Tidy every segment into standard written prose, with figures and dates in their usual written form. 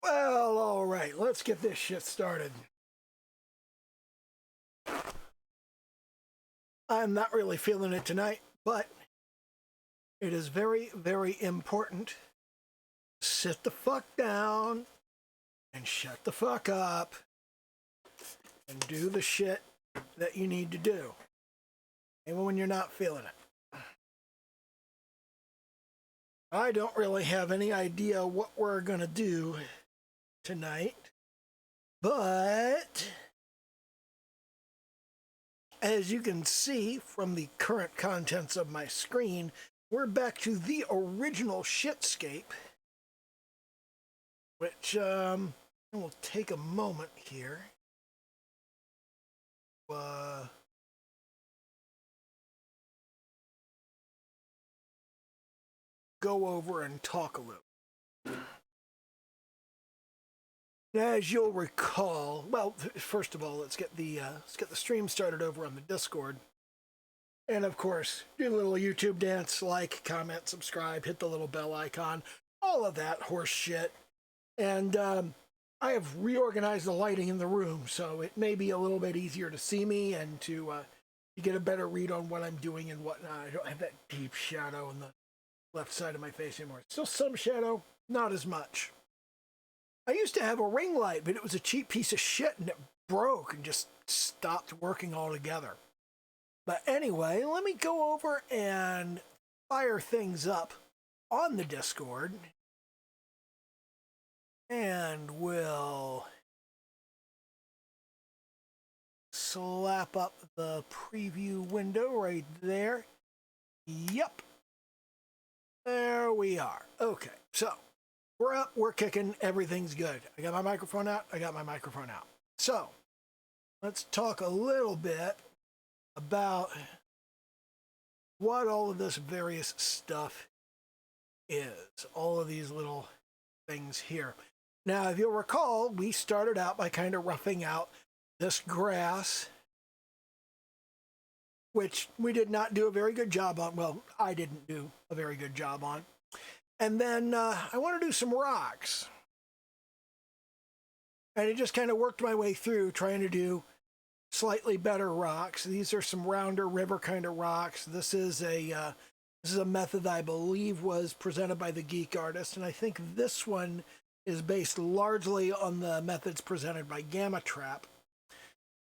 Well, all right, let's get this shit started. I'm not really feeling it tonight, but it is very, very important. Sit the fuck down and shut the fuck up and do the shit that you need to do, even when you're not feeling it. I don't really have any idea what we're gonna do tonight, but as you can see from the current contents of my screen, we're back to the original shitscape, which will take a moment here. Go over and talk a little. As you'll recall, well, first of all, let's get the stream started over on the Discord, and of course, do a little YouTube dance, like, comment, subscribe, hit the little bell icon, all of that horse shit. And I have reorganized the lighting in the room, so it may be a little bit easier to see me and to get a better read on what I'm doing and whatnot. I don't have that deep shadow in the left side of my face anymore. Still some shadow, not as much. I used to have a ring light, but it was a cheap piece of shit and it broke and just stopped working altogether. But anyway, let me go over and fire things up on the Discord. And we'll slap up the preview window right there. Yep. There we are. Okay, so we're up, we're kicking, everything's good. I got my microphone out, So, let's talk a little bit about what all of this various stuff is. All of these little things here. Now, if you'll recall, we started out by kind of roughing out this grass, which we did not do a very good job on. Well, I didn't do a very good job on. And then I want to do some rocks. And it just kind of worked my way through trying to do slightly better rocks. These are some rounder river kind of rocks. This is a method that I believe was presented by the Geek Artist, and I think this one is based largely on the methods presented by Gamma Trap.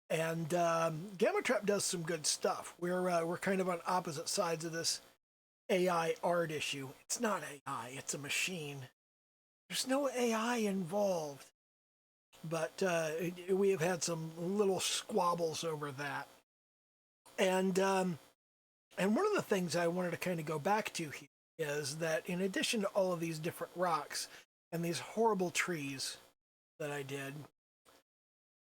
And Gamma Trap does some good stuff. We're kind of on opposite sides of this AI art issue. It's not AI, it's a machine. There's no AI involved. But we have had some little squabbles over that. And one of the things I wanted to kind of go back to here is that in addition to all of these different rocks and these horrible trees that I did,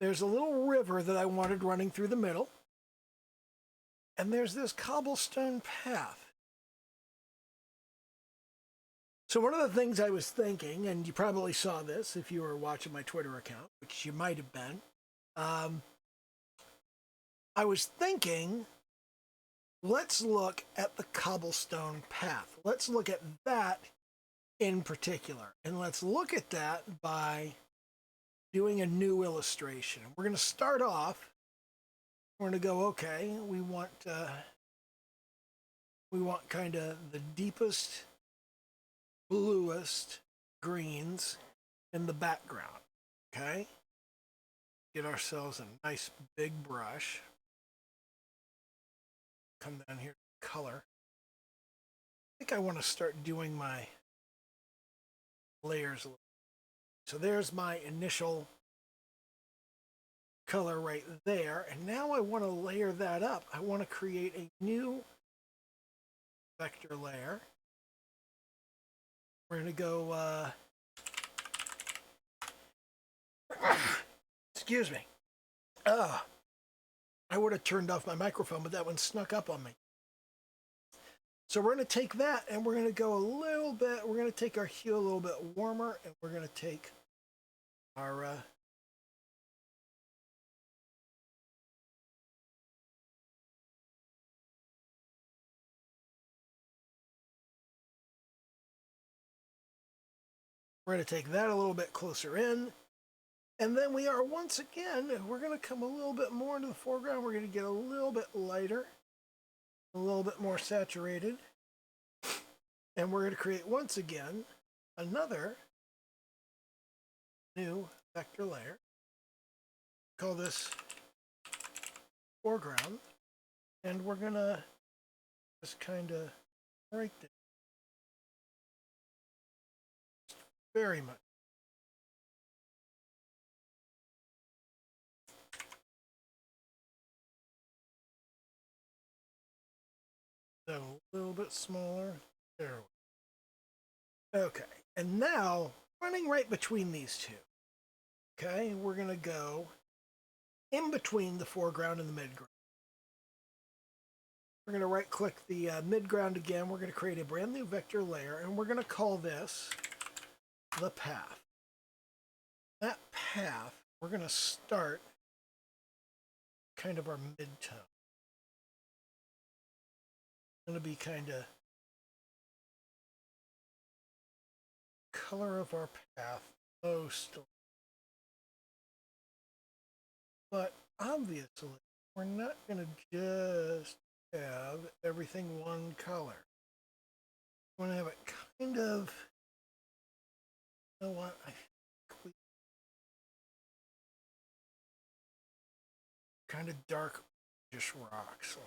there's a little river that I wanted running through the middle. And there's this cobblestone path. So one of the things I was thinking, and you probably saw this if you were watching my Twitter account, which you might have been, I was thinking, let's look at the cobblestone path. Let's look at that in particular. And let's look at that by doing a new illustration. We're going to start off, we're going to go, okay, we want kind of the deepest, bluest greens in the background, okay? Get ourselves a nice big brush. Come down here to color. I think I want to start doing my layers a little. So there's my initial color right there. And now I want to layer that up. I want to create a new vector layer. We're going to go, excuse me. I would have turned off my microphone, but that one snuck up on me. So we're going to take that and we're going to go a little bit, we're going to take our hue a little bit warmer, and we're going to take our We're going to take that a little bit closer in. And then we are once again, we're going to come a little bit more into the foreground. We're going to get a little bit lighter, a little bit more saturated. And we're going to create once again another new vector layer. Call this foreground. And we're going to just kind of right there. Very much. So a little bit smaller. There we go. Okay. And now, running right between these two. Okay, we're going to go in between the foreground and the midground. We're going to right click the midground again. We're going to create a brand new vector layer, and we're going to call this the path. That path, we're going to start kind of our midtone. It's going to be kind of color of our path most. But obviously, we're not going to just have everything one color. We want to have it kind of, you know what, I think we kind of dark just rocks like.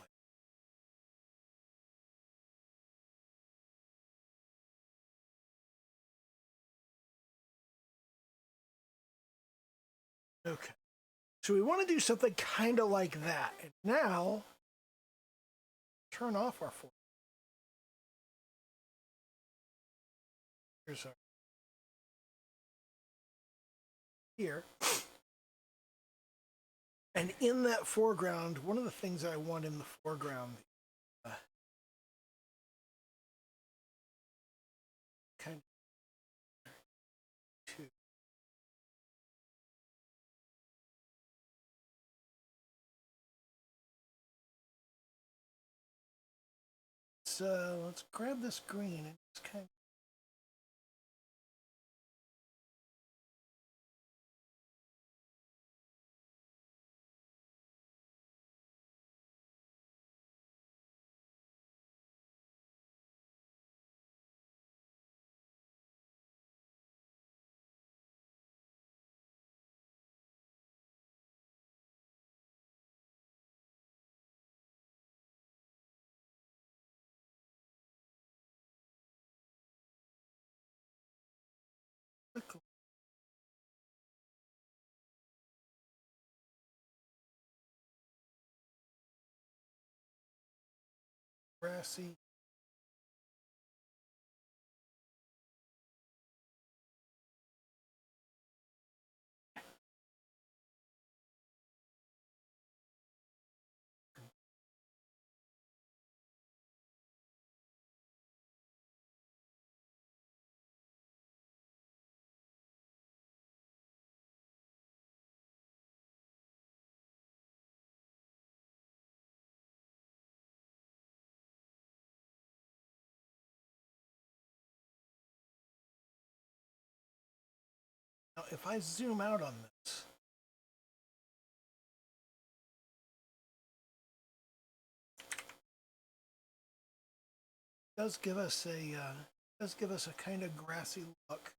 Okay. So we want to do something kind of like that. And now, turn off our foreground. Here's our here. And in that foreground, one of the things I want in the foreground, kind of two. So let's grab this green and just kind of. Grassy. Now, if I zoom out on this, it does give us a kind of grassy look.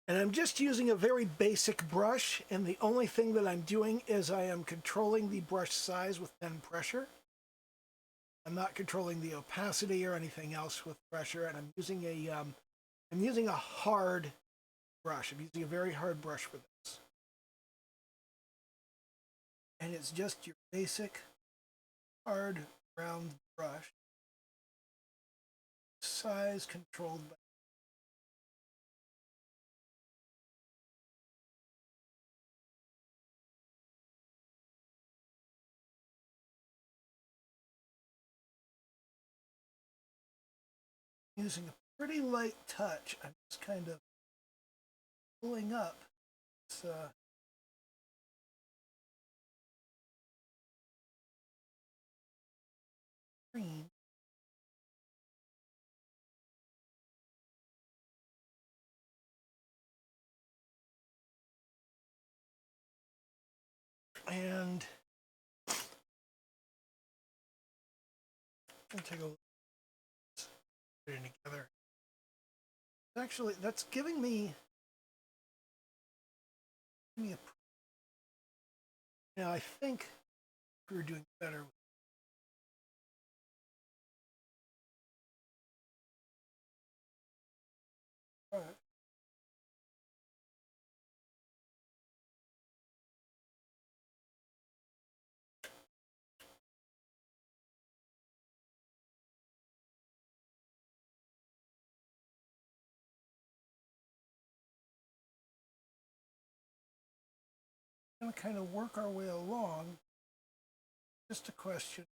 And I'm just using a very basic brush, and the only thing that I'm doing is I am controlling the brush size with pen pressure. I'm not controlling the opacity or anything else with pressure, and I'm using a hard brush. I'm using a very hard brush for this. And it's just your basic hard round brush, size controlled by using a pretty light touch. I'm just kind of pulling up this screen. And I'll take a look. Put it together. Actually, that's giving me a. Now I think we were doing better. All right. We're going to kind of work our way along. Just a question.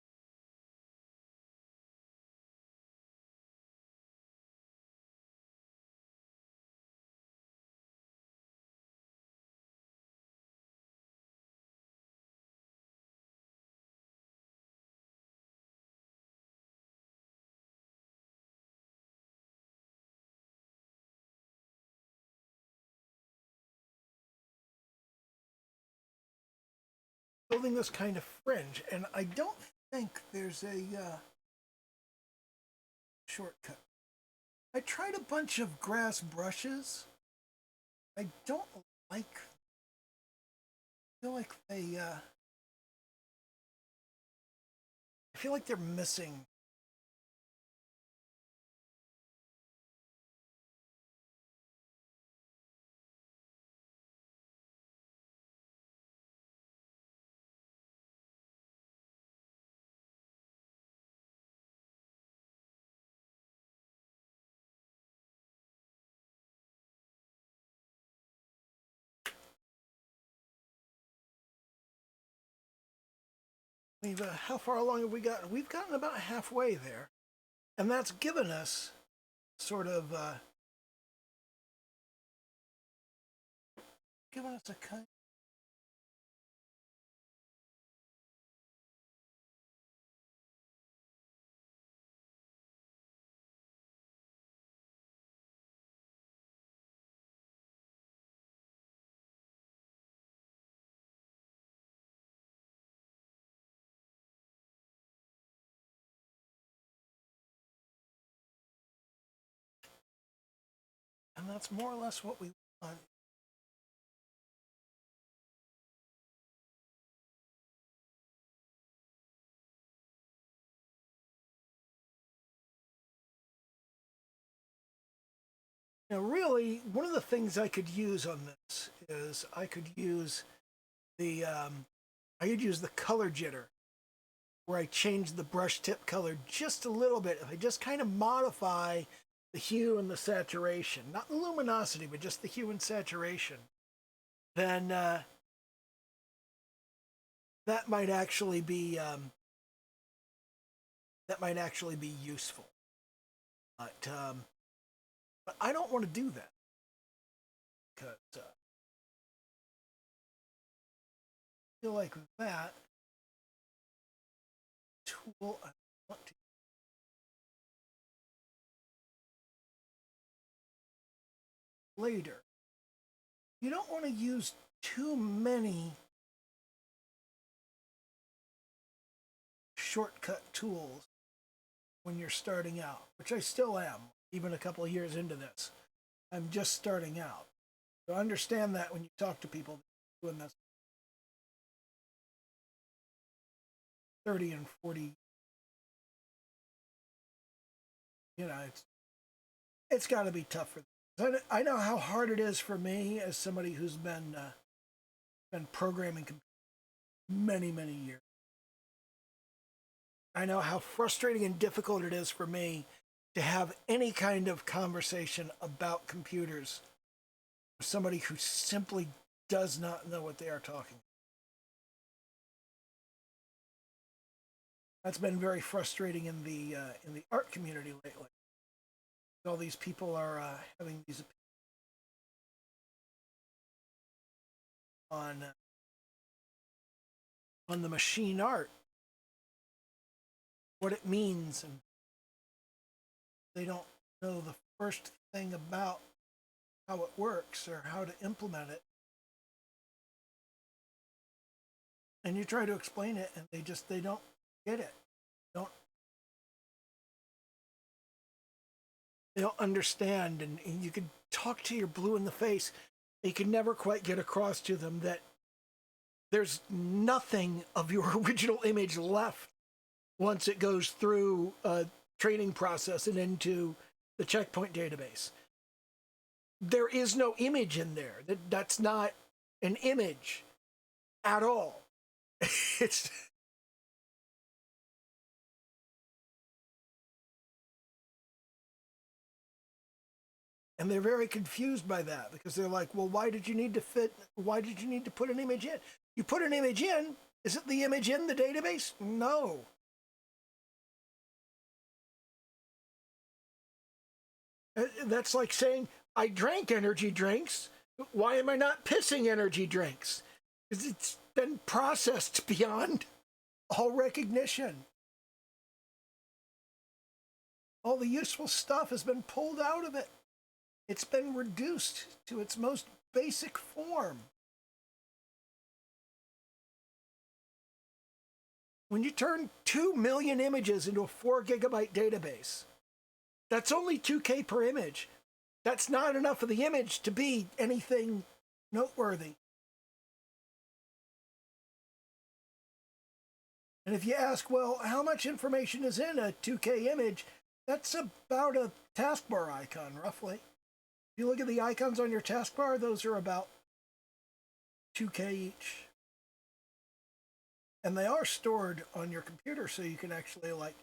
Building this kind of fringe, and I don't think there's a shortcut. I tried a bunch of grass brushes. I don't like. I feel like they. I feel like they're missing. How far along have we gotten? We've gotten about halfway there, and that's given us sort of given us a kind. And that's more or less what we want. Now, really, one of the things I could use on this is I could use the color jitter, where I change the brush tip color just a little bit. If I just kind of modify the hue and the saturation, not the luminosity, but just the hue and saturation, then that might actually be useful. But I don't want to do that because I feel like that tool I want to later. You don't want to use too many shortcut tools when you're starting out, which I still am, even a couple of years into this. I'm just starting out. So understand that when you talk to people doing this 30 and 40, it's got to be tough for them. I know how hard it is for me as somebody who's been programming many, many years. I know how frustrating and difficult it is for me to have any kind of conversation about computers with somebody who simply does not know what they are talking about. That's been very frustrating in the art community lately. all these people are having these on on the machine art, what it means, and they don't know the first thing about how it works or how to implement it. And you try to explain it, and they don't get it. Don't they don't understand, and you can talk to your blue in the face. You can never quite get across to them that there's nothing of your original image left once it goes through a training process and into the checkpoint database. There is no image in there. That's not an image at all. It's and they're very confused by that because they're like, well, why did you need to put an image in? You put an image in, isn't the image in the database? No. That's like saying, I drank energy drinks. Why am I not pissing energy drinks? Because it's been processed beyond all recognition. All the useful stuff has been pulled out of it. It's been reduced to its most basic form. When you turn 2 million images into a 4 gigabyte database, that's only 2K per image. That's not enough of the image to be anything noteworthy. And if you ask, well, how much information is in a 2K image? That's about a taskbar icon, roughly. If you look at the icons on your taskbar, those are about 2K each. And they are stored on your computer, so you can actually like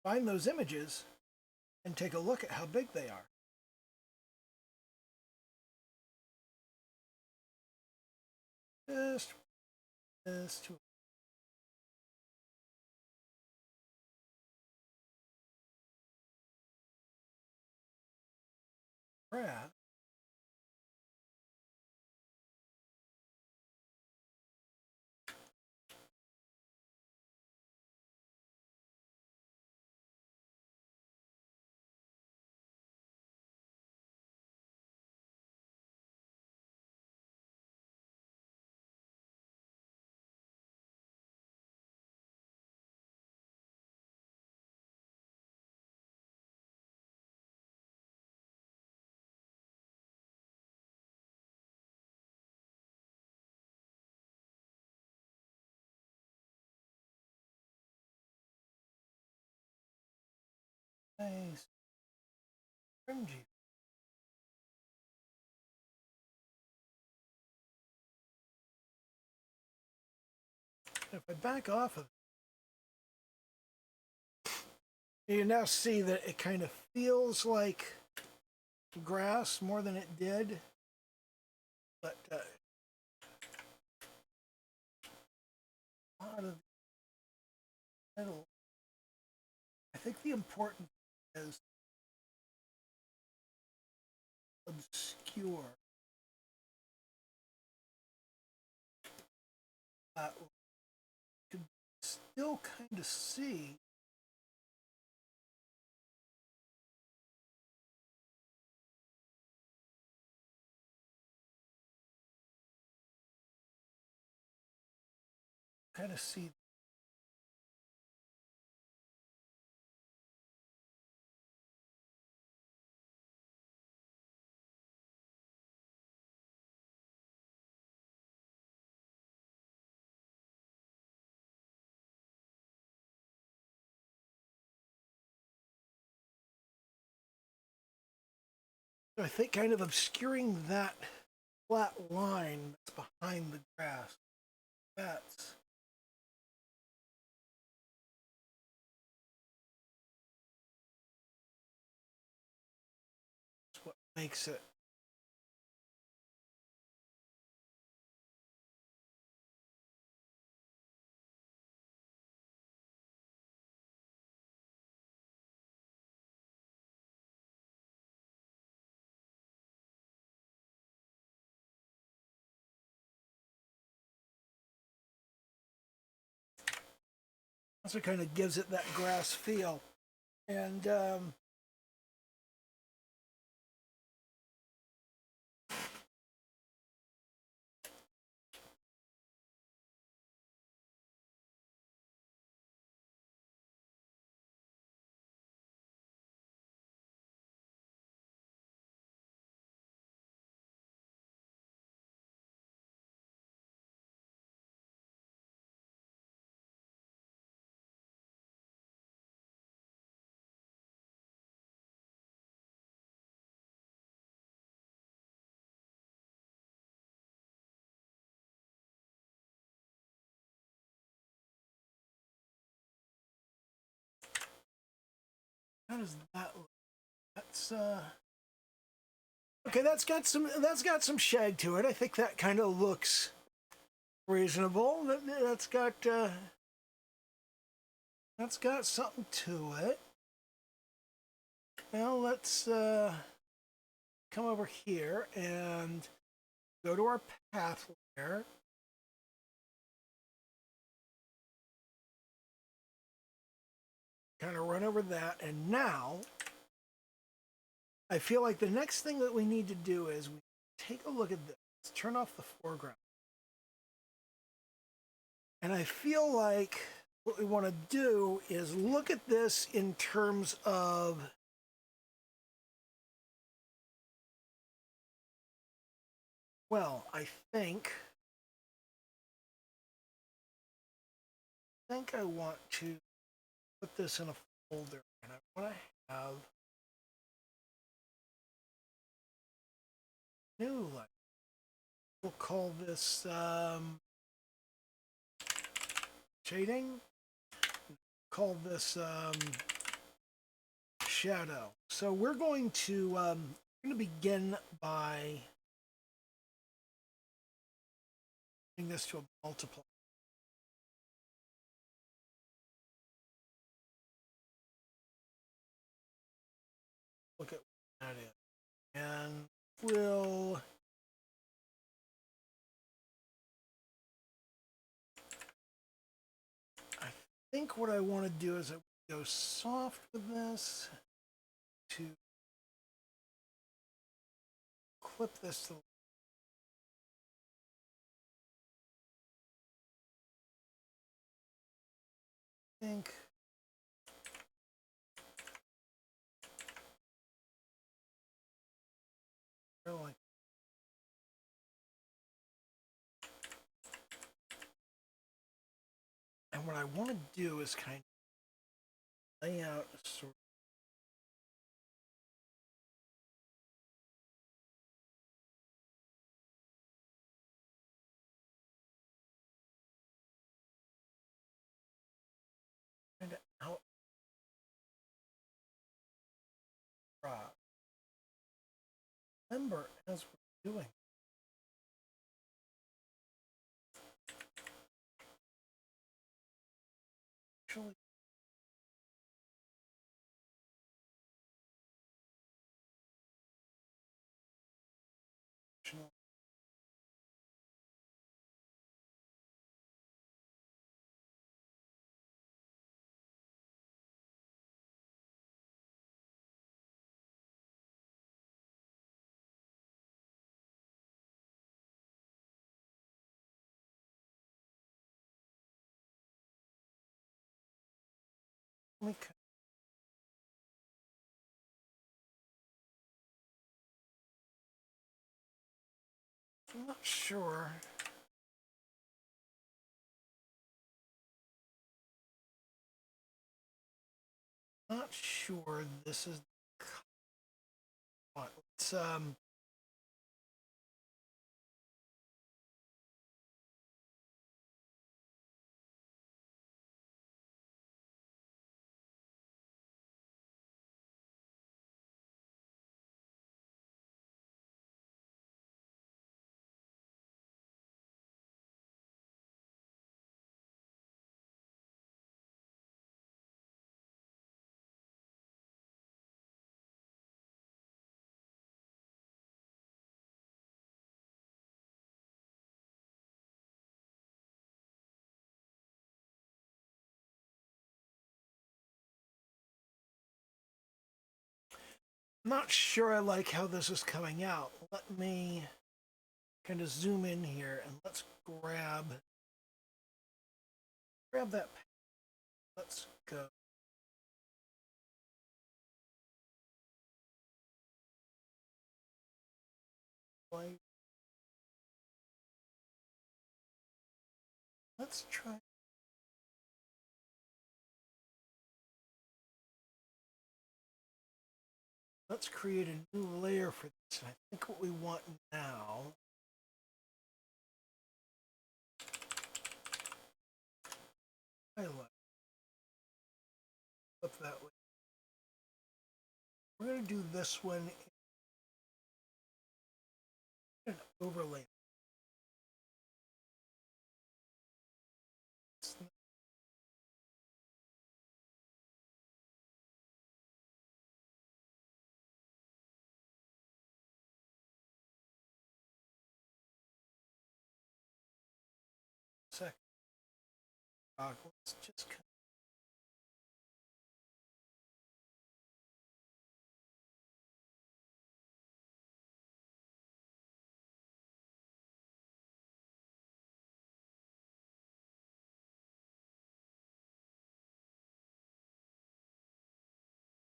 find those images and take a look at how big they are. Just to graph. Nice. Cringy. If I back off of it, you now see that it kind of feels like grass more than it did. But a lot of the metal, I think the important thing is obscure. You can still kind of see kind of see. I think kind of obscuring that flat line that's behind the grass. That's what makes it That's what kind of gives it that grass feel. And how does that look? That's okay. That's got some shag to it. I think that kind of looks reasonable. That's got something to it. Now let's come over here and go to our path layer. Kind of run over that, and now I feel like the next thing that we need to do is we take a look at this. Let's turn off the foreground. And I feel like what we want to do is look at this in terms of well, I think I want to put this in a folder, and I want to have new light. We'll call this shading. Call this shadow. So we're going to begin by bring this to a multiply. Look at what that is. And we'll I think what I want to do is go soft with this to clip this to I think really and what I want to do is kind of lay out a sort of kind of out rock. Remember, as we're doing actually I'm not sure. Not sure this is what. Let's Not sure I like how this is coming out. Let me kind of zoom in here and let's grab that. Let's go. Let's try. Let's create a new layer for this. I think what we want now. Highlight. Flip that way. We're going to do this one in an overlay. Second. Let's just.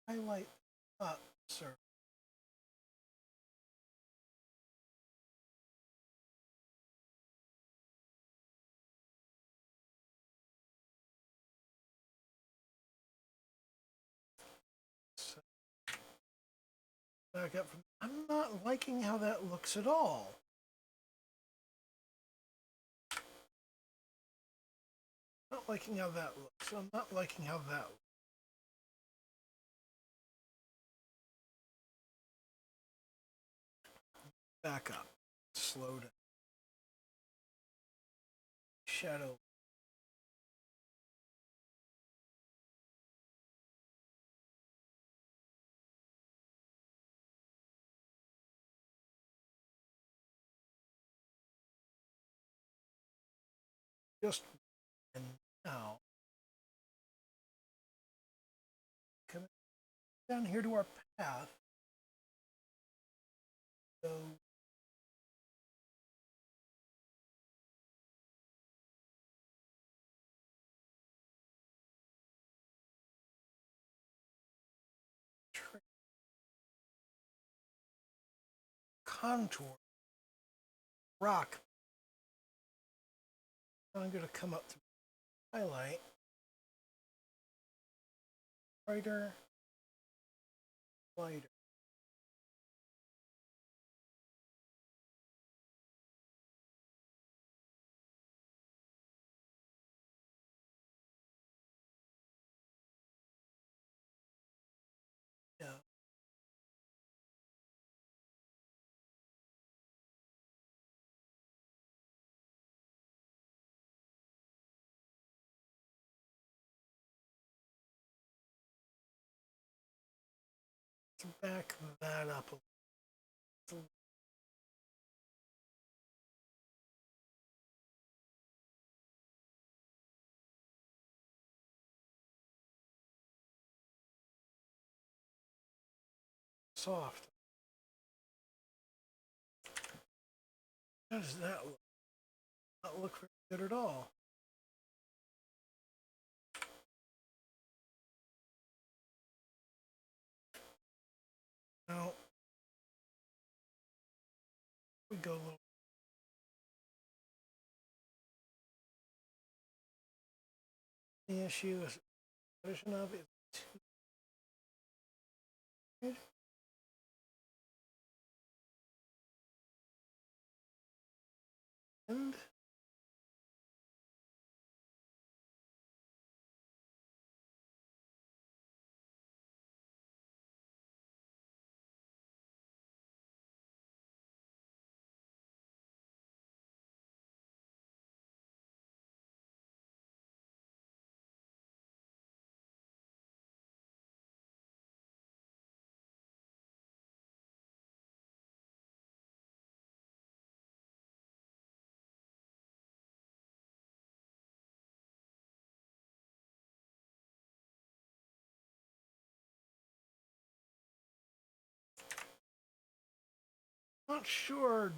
Highlight up, sir. So, back up from. I'm not liking how that looks at all. Not liking how that looks. I'm not liking how that looks. Back up. Slow down. Shadow. Just. And now. Coming down here to our path. So. Contour. Rock. I'm going to come up to highlight. Brighter. Lighter. Yeah. Let's back that up a little. Soft. How does that look? Not look very good at all. Now we go a little. The issue is version of it too good. And Not sure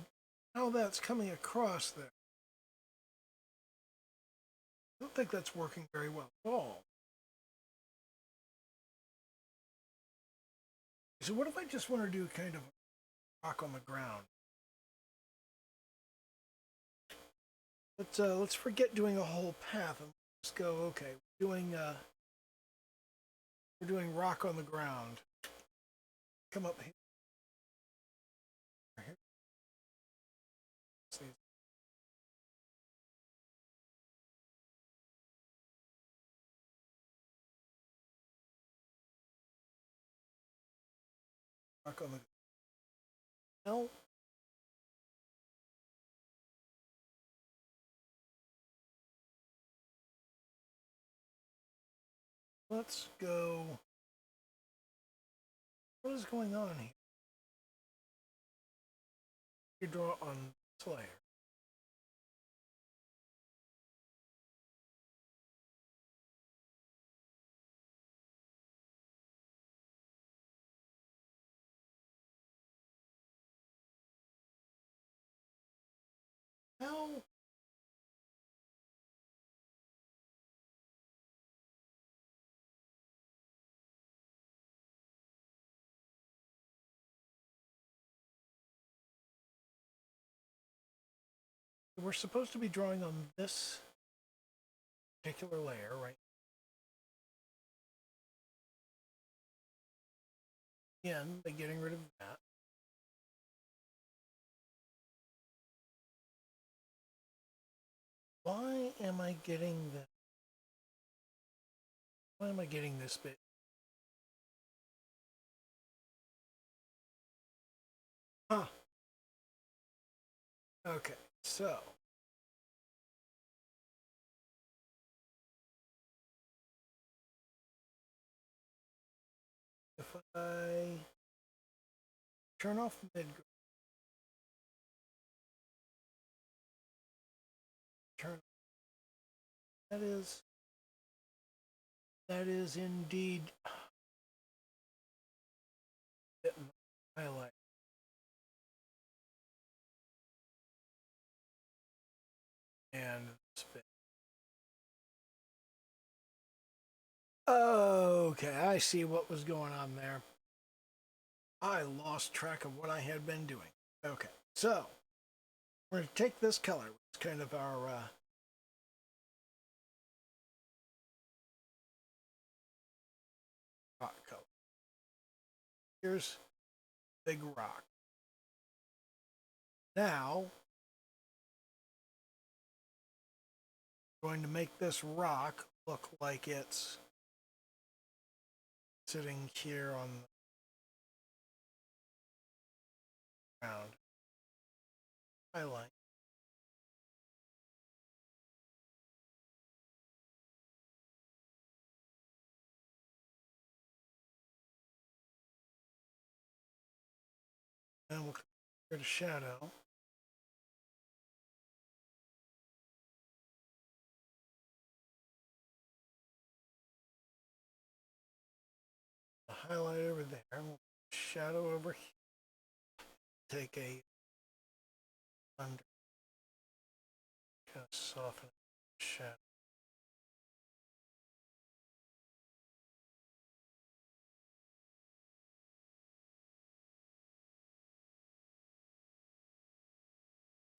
how that's coming across there. I don't think that's working very well at all. So what if I just want to do kind of rock on the ground? Let's forget doing a whole path and just go. Okay, we're doing rock on the ground. Come up here. Rock on the now. Let's go. What is going on here? You draw on Slayer. How? We're supposed to be drawing on this particular layer, right? Again, by getting rid of that. Why am I getting the? Why am I getting this bit? Huh. Okay, so if I turn off mid, turn that is indeed highlight. And spin. Okay, I see what was going on there. I lost track of what I had been doing. Okay, so we're going to take this color, which is kind of our rock color. Here's big rock. Now, I'm going to make this rock look like it's sitting here on the ground. Highlight. And we'll create a shadow. A highlight over there. We'll shadow over here. Take a under. Kind of soften the shadow.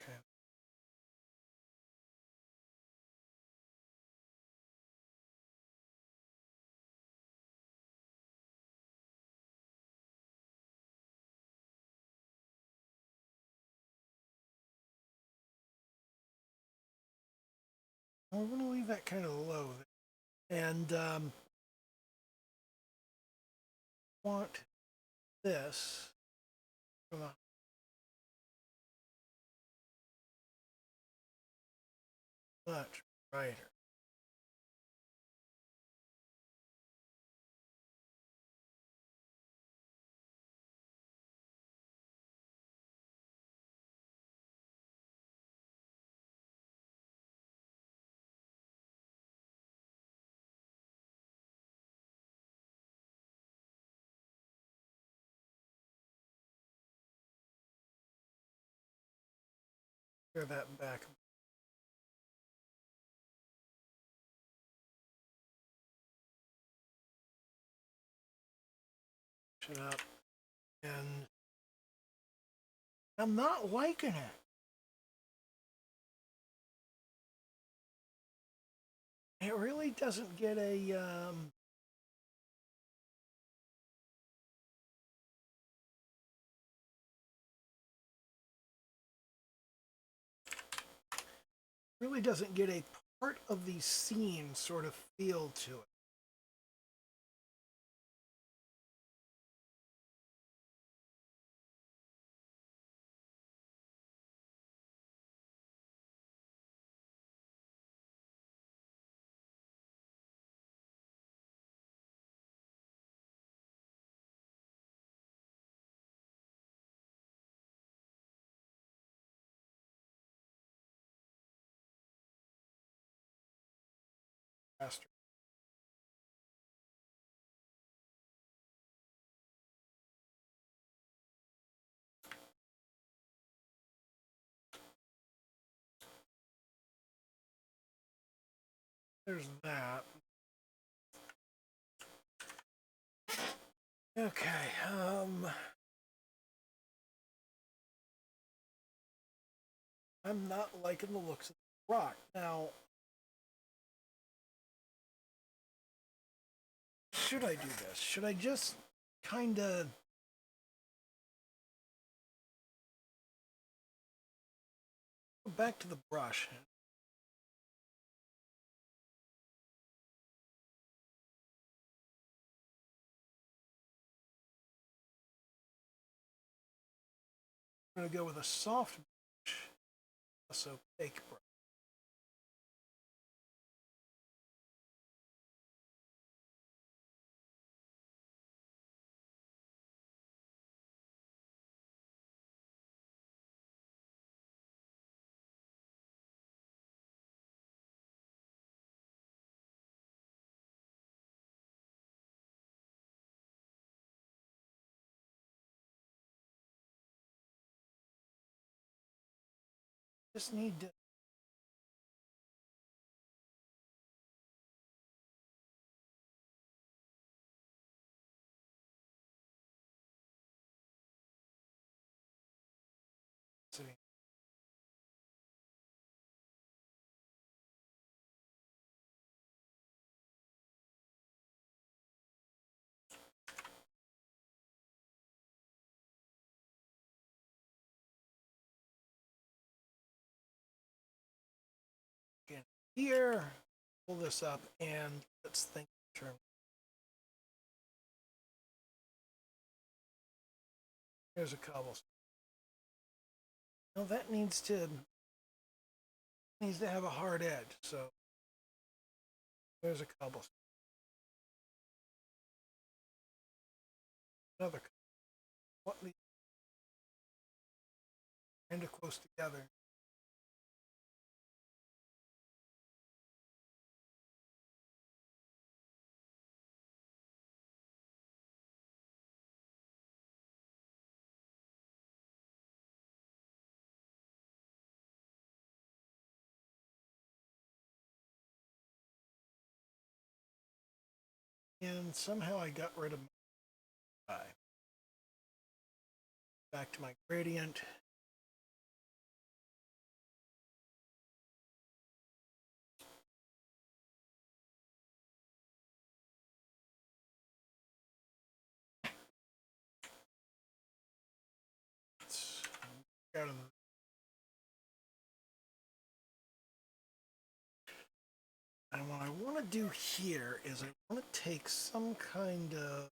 Okay. We're going to leave that kind of low. And want this much brighter. Clear that back. Shut up. And I'm not liking it. It really doesn't get a really doesn't get a part of the scene sort of feel to it. Faster. There's that. Okay, I'm not liking the looks of the rock. Now, should I do this? Should I just kind of go back to the brush? I'm going to go with a soft brush, less opaque brush. Just need to see. Again, here, pull this up, and let's think in terms. Here's a cobblestone. Now that needs to have a hard edge. So there's a cobblestone. Another what kind of close together. And somehow I got rid of my eye. Back to my gradient. Let's out of the And what I want to do here is I want to take some kind of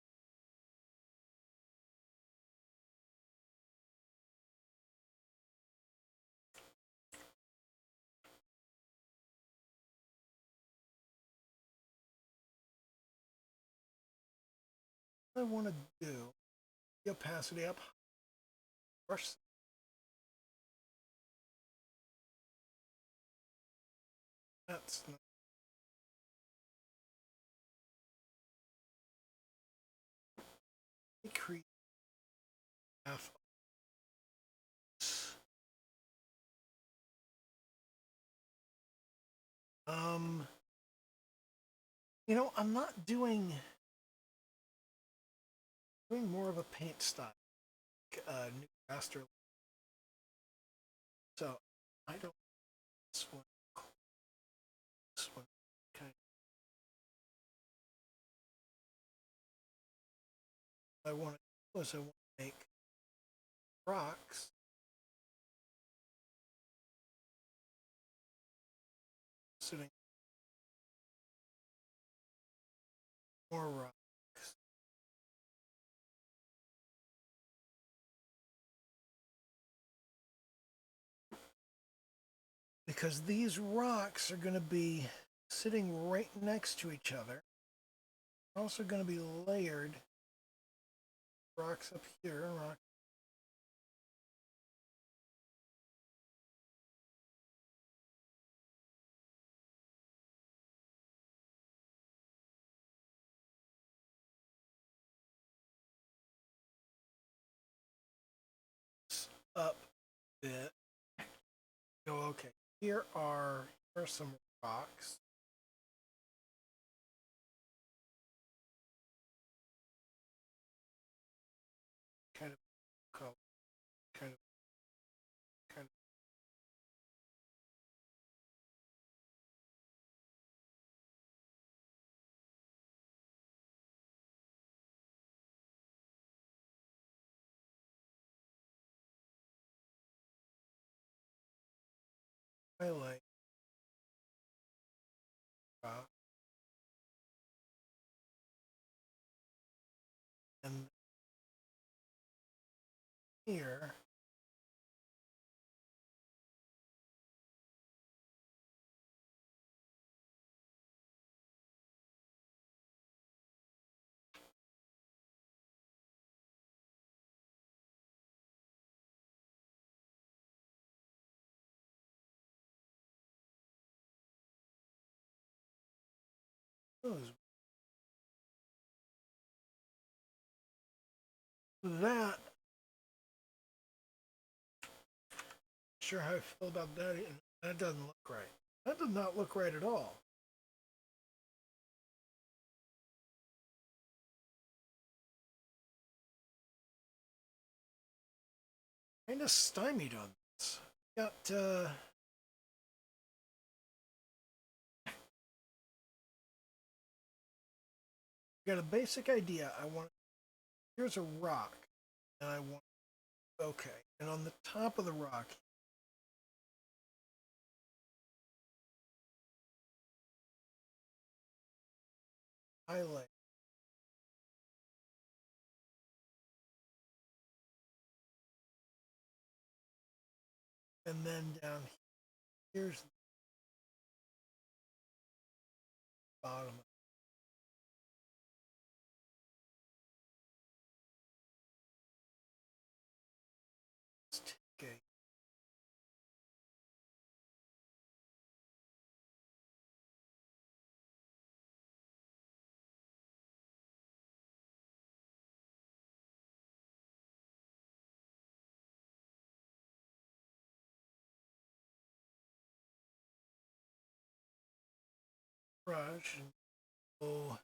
what I want to do the opacity up, brush. That's not decrease half. You know, I'm not doing more of a paint style, new master. So I don't this one this one kind of, I want to make rocks sitting more rocks. Because these rocks are going to be sitting right next to each other. They're also going to be layered. Rocks up here, rock. Up a bit. Go, okay. Here are some rocks. Kind of color, kind of, kind of highlight rock. And here, those. That, sure how I feel about that. That doesn't look right. That does not look right at all. Kind of stymied on this. Got a basic idea. Here's a rock, and I want, okay. And on the top of the rock, highlight, and then down here's the bottom. Let's take a brush and go.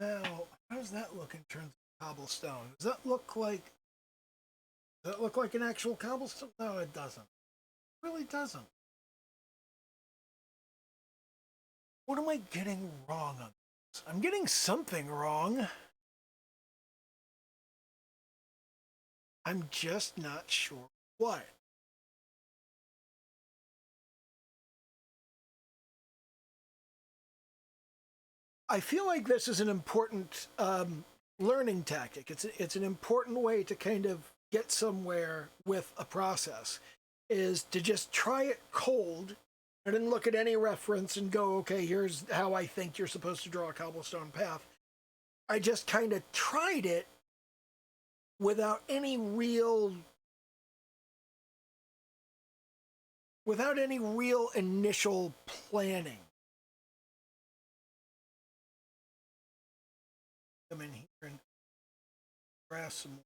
Now, how does that look in terms of cobblestone. Does that look like an actual cobblestone? No, it doesn't. It really doesn't. What am I getting wrong on this? I'm getting something wrong. I'm just not sure what. I feel like this is an important learning tactic. It's an important way to kind of get somewhere with a process, is to just try it cold. I didn't look at any reference and go, okay, here's how I think you're supposed to draw a cobblestone path. I just kind of tried it without any real initial planning. Come in here and grass some.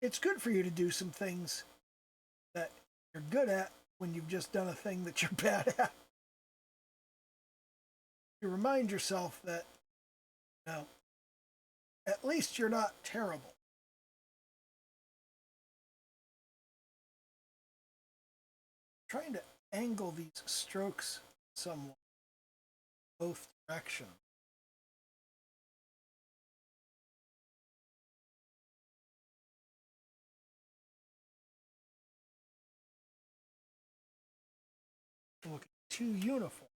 It's good for you to do some things that you're good at when you've just done a thing that you're bad at. You remind yourself that, you know, at least you're not terrible. I'm trying to angle these strokes somewhat, both directions. Look, too uniform.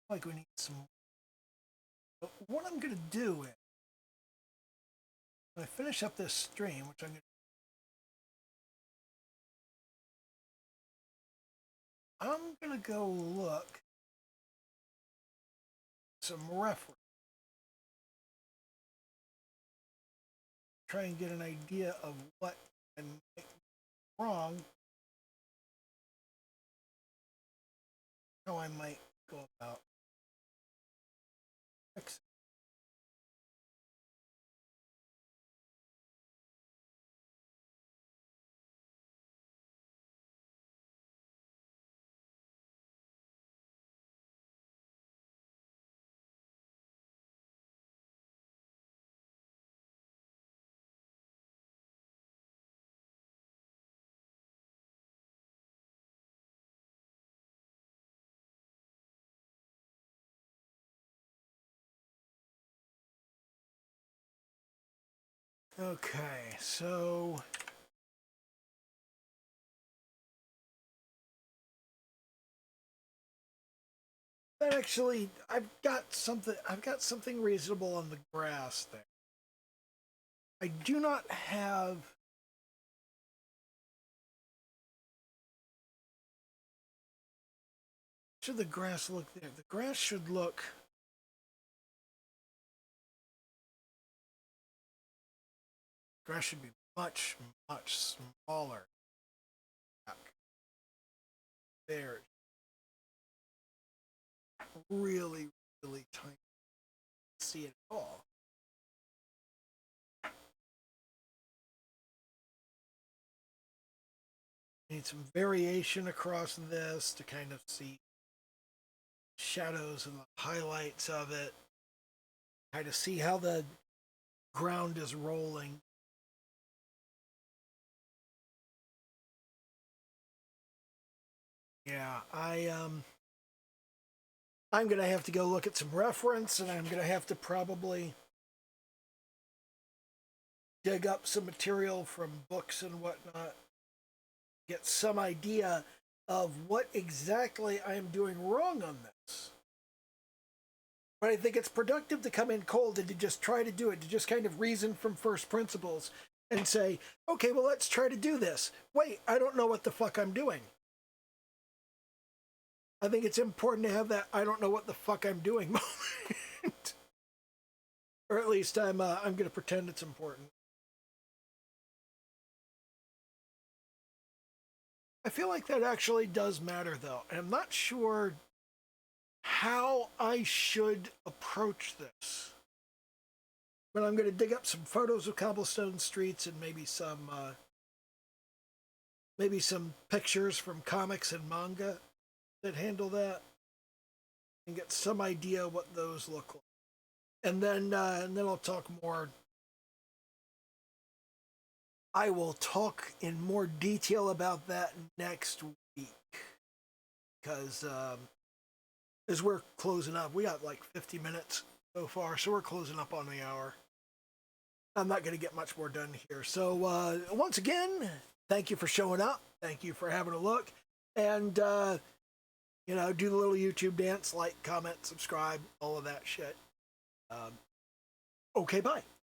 Like we need some. But what I'm going to do is, when I finish up this stream, which I'm going to go look some reference, try and get an idea of what I'm wrong, how I might go about fixing. Okay, so that actually, I've got something reasonable on the grass there. I do not have. Should the grass look there? The grass should look. Grass should be much, much smaller. There. Really, really tiny. See it all. Need some variation across this to kind of see shadows and the highlights of it. Kind of see how the ground is rolling. Yeah, I'm gonna have to go look at some reference, and I'm gonna have to probably dig up some material from books and whatnot, get some idea of what exactly I am doing wrong on this. But I think it's productive to come in cold and to just try to do it, to just kind of reason from first principles and say, okay, well, let's try to do this. Wait, I don't know what the fuck I'm doing. I think it's important to have that I don't know what the fuck I'm doing moment. Or at least I'm going to pretend it's important. I feel like that actually does matter, though. And I'm not sure how I should approach this. But I'm going to dig up some photos of cobblestone streets and maybe some pictures from comics and manga that handle that, and get some idea what those look like. And then I'll talk more. I will talk in more detail about that next week, because as we're closing up, we got like 50 minutes so far, so we're closing up on the hour. I'm not going to get much more done here. So once again, thank you for showing up. Thank you for having a look. And, do the little YouTube dance, like, comment, subscribe, all of that shit. Okay, bye.